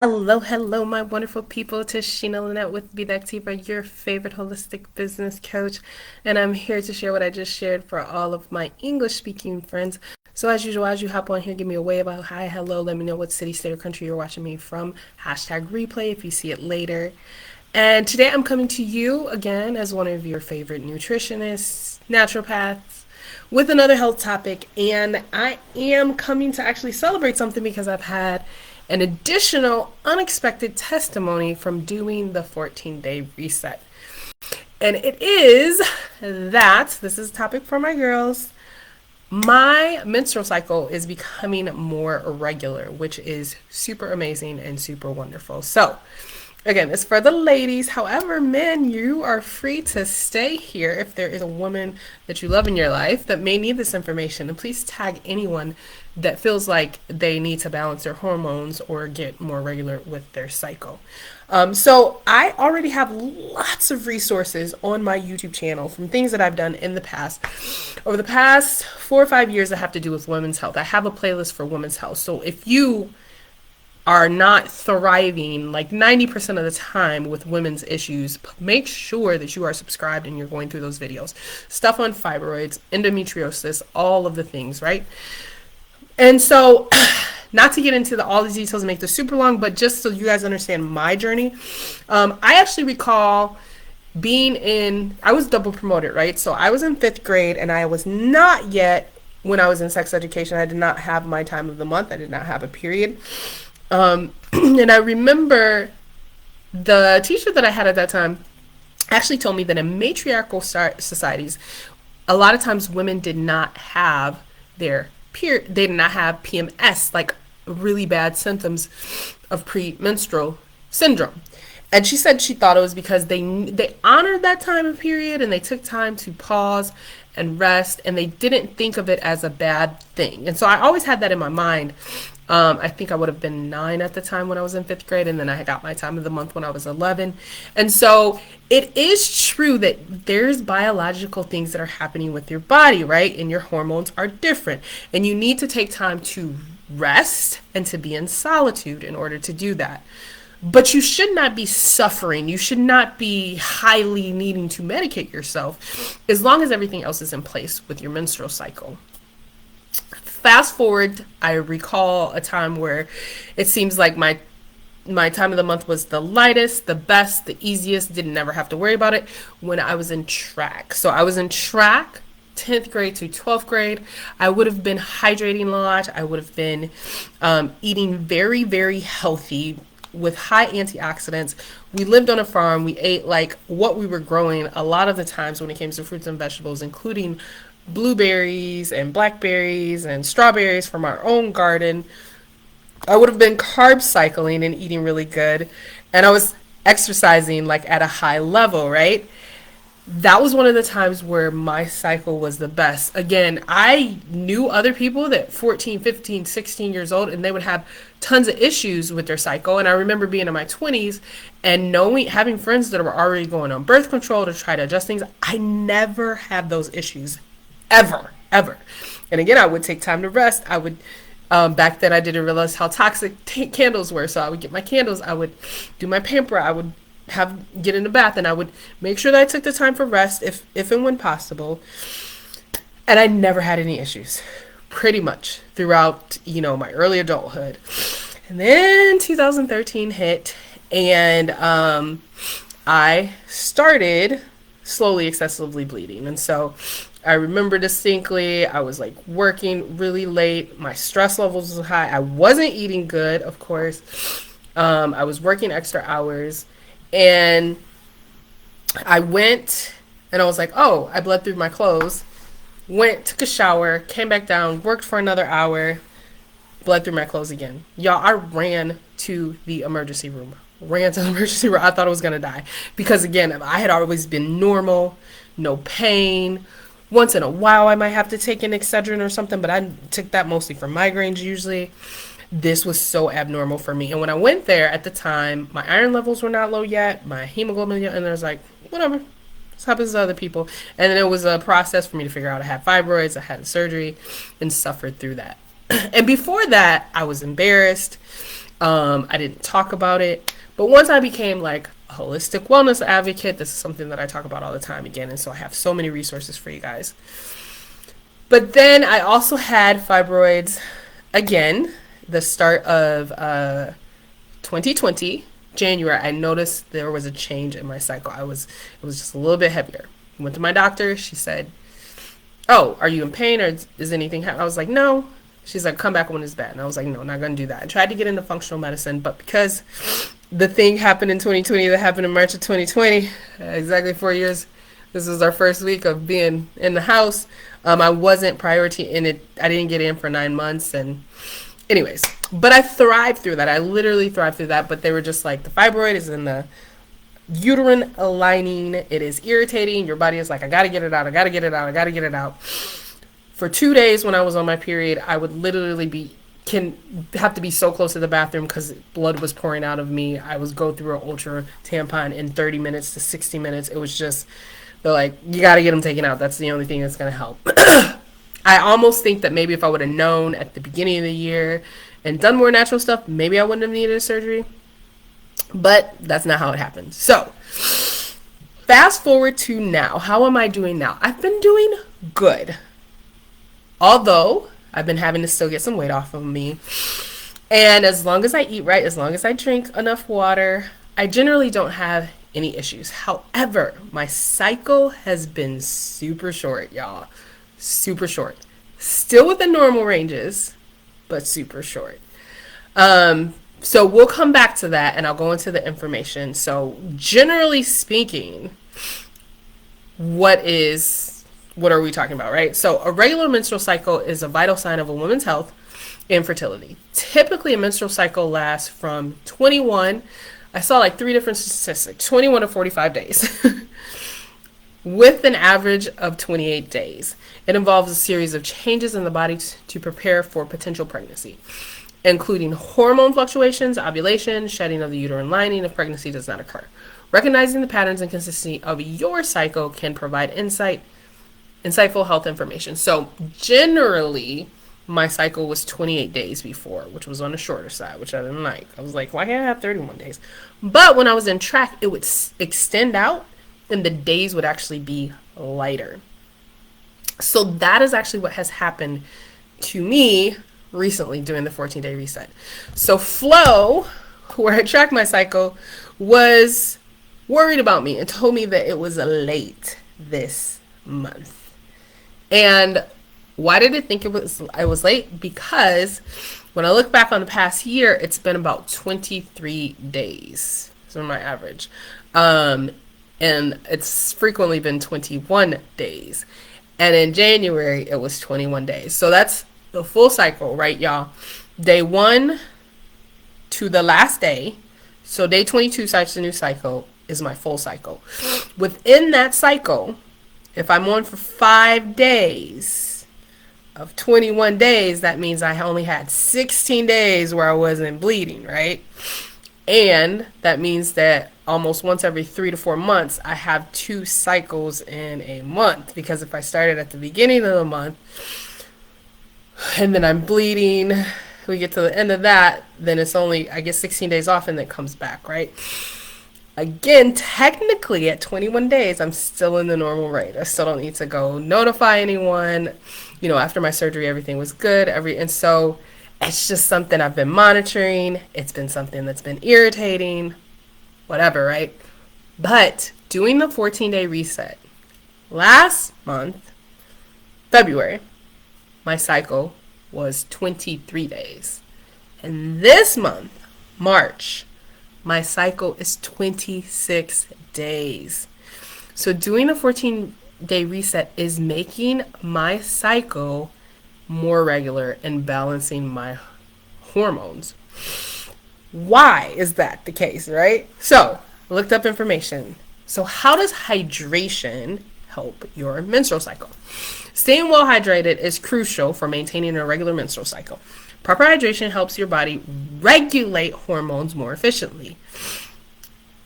Hello, my wonderful people. Tashina Lynette with Be That Activa, your favorite holistic business coach. And I'm here to share what I just shared for all of my English speaking friends. So, as usual, as you hop on here, give me a wave of hi, hello. Let me know what city, state, or country you're watching me from. Hashtag replay if you see it later. And today I'm coming to you again as one of your favorite nutritionists, naturopaths, with another health topic. And I am coming to actually celebrate something because I've had an additional unexpected testimony from doing the 14-day reset. And it is that this is a topic for my girls. My menstrual cycle is becoming more regular, which is super amazing and super wonderful. So, again, it's for the ladies. However, men, you are free to stay here if there is a woman that you love in your life that may need this information. And please tag anyone that feels like they need to balance their hormones or get more regular with their cycle. So I already have lots of resources on my YouTube channel from things that I've done in the past. Over the past 4 or 5 years that have to do with women's health. I have a playlist for women's health. So if you are not thriving like 90% of the time with women's issues, make sure that you are subscribed and you're going through those videos. Stuff on fibroids, endometriosis, all of the things, right? And so, not to get into all these details and make this super long, but just so you guys understand my journey, I actually recall I was double promoted, right? So I was in fifth grade and I was not yet, when I was in sex education, I did not have my time of the month. I did not have a period. And I remember the teacher that I had at that time actually told me that in matriarchal societies, a lot of times women did not have they did not have PMS, like really bad symptoms of premenstrual syndrome. And she said she thought it was because they honored that time of period and they took time to pause and rest and they didn't think of it as a bad thing. And so I always had that in my mind. I think I would have been 9 at the time when I was in fifth grade, and then I got my time of the month when I was 11. And so it is true that there's biological things that are happening with your body, right? And your hormones are different. And you need to take time to rest and to be in solitude in order to do that. But you should not be suffering. You should not be highly needing to medicate yourself as long as everything else is in place with your menstrual cycle. Fast forward, I recall a time where it seems like my time of the month was the lightest, the best, the easiest, didn't never have to worry about it when I was in track. So I was in track 10th grade to 12th grade. I would have been hydrating a lot. I would have been eating very, very healthy with high antioxidants. We lived on a farm. We ate like what we were growing a lot of the times when it came to fruits and vegetables, including blueberries and blackberries and strawberries from our own garden. I would have been carb cycling and eating really good. And I was exercising like at a high level, right? That was one of the times where my cycle was the best. Again, I knew other people that 14, 15, 16 years old and they would have tons of issues with their cycle. And I remember being in my 20s and having friends that were already going on birth control to try to adjust things. I never had those issues ever. And again, I would take time to rest. I would, back then I didn't realize how toxic candles were. So I would get my candles, I would do my pamper, I would get in the bath, and I would make sure that I took the time for rest if and when possible. And I never had any issues pretty much throughout, my early adulthood. And then 2013 hit and, I started slowly excessively bleeding. And so I remember distinctly, I was like working really late. My stress levels was high. I wasn't eating good, of course. I was working extra hours. And I went and I was like, oh, I bled through my clothes. Went, took a shower, came back down, worked for another hour, bled through my clothes again. Y'all, I ran to the emergency room. I thought I was going to die. Because again, I had always been normal, no pain. Once in a while, I might have to take an Excedrin or something, but I took that mostly for migraines usually. This was so abnormal for me. And when I went there at the time, my iron levels were not low yet, my hemoglobin, and I was like, whatever. This happens to other people. And then it was a process for me to figure out I had fibroids, I had surgery, and suffered through that. And before that, I was embarrassed. I didn't talk about it. But once I became like a holistic wellness advocate, this is something that I talk about all the time again. And so I have so many resources for you guys. But then I also had fibroids again, the start of 2020, January. I noticed there was a change in my cycle. It was just a little bit heavier. Went to my doctor. She said, "Oh, are you in pain or is anything happening?" I was like, "No." She's like, "Come back when it's bad." And I was like, "No, not going to do that." I tried to get into functional medicine, but because the thing happened in 2020 that happened in March of 2020, exactly 4 years, this was our first week of being in the house. I wasn't priority in it. I didn't get in for 9 months. And anyways, but I thrived through that. I literally thrived through that. But they were just like, the fibroid is in the uterine lining. It is irritating. Your body is like, I got to get it out. I got to get it out. I got to get it out. For 2 days when I was on my period, I would literally have to be so close to the bathroom because blood was pouring out of me. I was go through an ultra tampon in 30 minutes to 60 minutes. It was just, they're like, you got to get them taken out. That's the only thing that's going to help. I almost think that maybe if I would have known at the beginning of the year and done more natural stuff, maybe I wouldn't have needed a surgery. But that's not how it happened. So fast forward to now. How am I doing now? I've been doing good. Although I've been having to still get some weight off of me. And as long as I eat right, as long as I drink enough water, I generally don't have any issues. However, my cycle has been super short, y'all. Super short. Still within normal ranges, but super short. So we'll come back to that and I'll go into the information. So generally speaking, what are we talking about, right? So a regular menstrual cycle is a vital sign of a woman's health and fertility. Typically, a menstrual cycle lasts from 21, I saw like 3 different statistics, 21 to 45 days, with an average of 28 days. It involves a series of changes in the body to prepare for potential pregnancy, including hormone fluctuations, ovulation, shedding of the uterine lining if pregnancy does not occur. Recognizing the patterns and consistency of your cycle can provide insightful health information. So generally, my cycle was 28 days before, which was on the shorter side, which I didn't like. I was like, why can't I have 31 days? But when I was in track, it would extend out and the days would actually be lighter. So that is actually what has happened to me recently doing the 14-day reset. So Flo, where I tracked my cycle, was worried about me and told me that it was late this month. And why did it think I was late? Because when I look back on the past year, it's been about 23 days. So my average. And it's frequently been 21 days. And in January, it was 21 days. So that's the full cycle, right, y'all? Day 1 to the last day. So day 22 starts the new cycle is my full cycle. Within that cycle, if I'm on for 5 days of 21 days, that means I only had 16 days where I wasn't bleeding, right? And that means that almost once every 3 to 4 months, I have 2 cycles in a month. Because if I started at the beginning of the month and then I'm bleeding, we get to the end of that, then it's only, I get 16 days off and then it comes back, right? Again, technically at 21 days, I'm still in the normal rate. I still don't need to go notify anyone. You know, after my surgery, everything was good. And so it's just something I've been monitoring. It's been something that's been irritating, whatever, right? But doing the 14-day reset last month, February, my cycle was 23 days. And this month, March, my cycle is 26 days. So doing a 14-day reset is making my cycle more regular and balancing my hormones. Why is that the case, right? So I looked up information. So how does hydration help your menstrual cycle? Staying well hydrated is crucial for maintaining a regular menstrual cycle. Proper hydration helps your body regulate hormones more efficiently,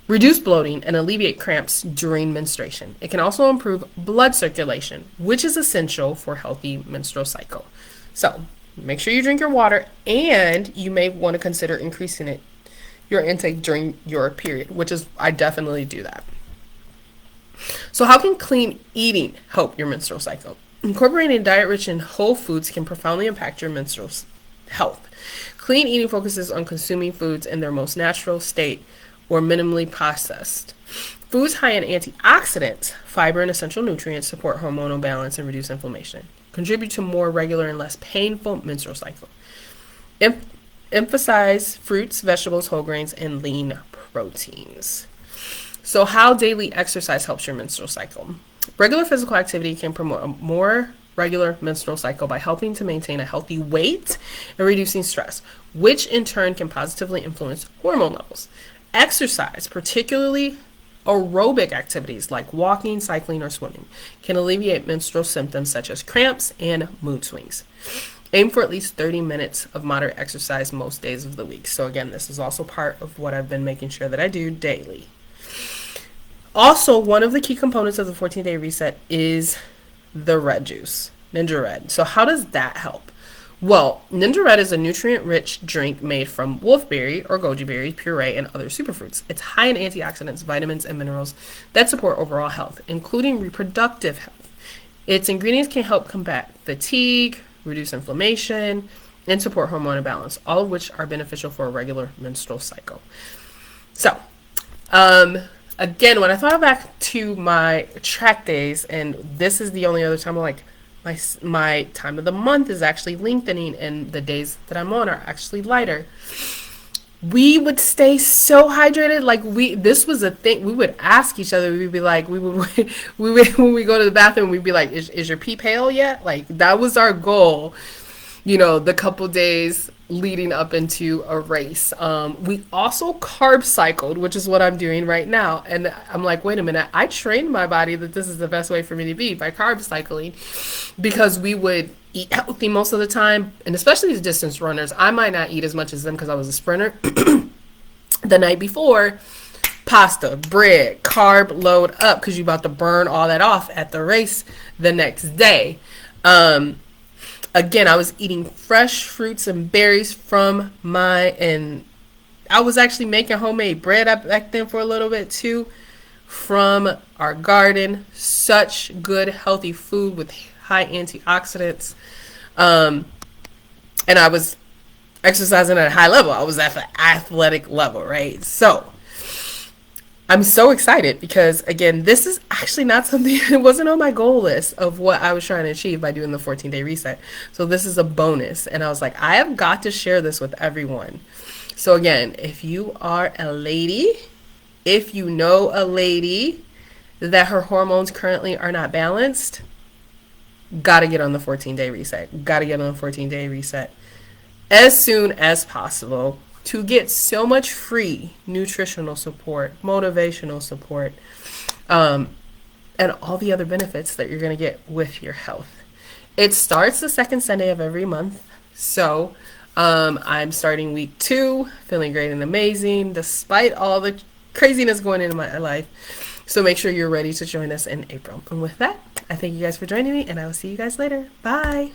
reduce bloating, and alleviate cramps during menstruation. It can also improve blood circulation, which is essential for a healthy menstrual cycle. So Make sure you drink your water, and you may want to consider increasing your intake during your period, which is I definitely do that. So how can clean eating help your menstrual cycle? Incorporating a diet rich in whole foods can profoundly impact your menstrual health. Clean eating focuses on consuming foods in their most natural state or minimally processed. Foods high in antioxidants, fiber, and essential nutrients support hormonal balance and reduce inflammation. Contribute to more regular and less painful menstrual cycle. Em- Emphasize fruits, vegetables, whole grains, and lean proteins. So, how daily exercise helps your menstrual cycle? Regular physical activity can promote a more regular menstrual cycle by helping to maintain a healthy weight and reducing stress, which in turn can positively influence hormone levels. Exercise, particularly aerobic activities like walking, cycling, or swimming, can alleviate menstrual symptoms such as cramps and mood swings. Aim for at least 30 minutes of moderate exercise most days of the week. So again, this is also part of what I've been making sure that I do daily. Also, one of the key components of the 14-day reset is the red juice, Ninja Red. So how does that help? Well, Ninja Red is a nutrient-rich drink made from wolfberry or goji berry puree and other superfruits. It's high in antioxidants, vitamins, and minerals that support overall health, including reproductive health. Its ingredients can help combat fatigue, reduce inflammation, and support hormonal balance, all of which are beneficial for a regular menstrual cycle. So, again, when I thought back to my track days, and this is the only other time I'm like, my time of the month is actually lengthening, and the days that I'm on are actually lighter. We would stay so hydrated. Like this was a thing. We would ask each other. We'd be like, we would when we go to the bathroom, we'd be like, is your pee pale yet? Like that was our goal. The couple days leading up into a race. We also carb cycled, which is what I'm doing right now. And I'm like, wait a minute, I trained my body that this is the best way for me to be by carb cycling, because we would eat healthy most of the time. And especially these distance runners, I might not eat as much as them because I was a sprinter. The night before, pasta, bread, carb load up because you're about to burn all that off at the race the next day. Again, I was eating fresh fruits and berries and I was actually making homemade bread up back then for a little bit too from our garden. Such good, healthy food with high antioxidants. And I was exercising at a high level. I was at the athletic level, right? So I'm so excited because, again, this is actually not something it wasn't on my goal list of what I was trying to achieve by doing the 14-day reset. So this is a bonus. And I was like, I have got to share this with everyone. So again, if you are a lady, if you know a lady that her hormones currently are not balanced, got to get on the 14-day reset. Got to get on the 14-day reset as soon as possible to get so much free nutritional support, motivational support, and all the other benefits that you're going to get with your health. It starts the second Sunday of every month. So I'm starting week 2, feeling great and amazing, despite all the craziness going into my life. So make sure you're ready to join us in April. And with that, I thank you guys for joining me, and I will see you guys later. Bye.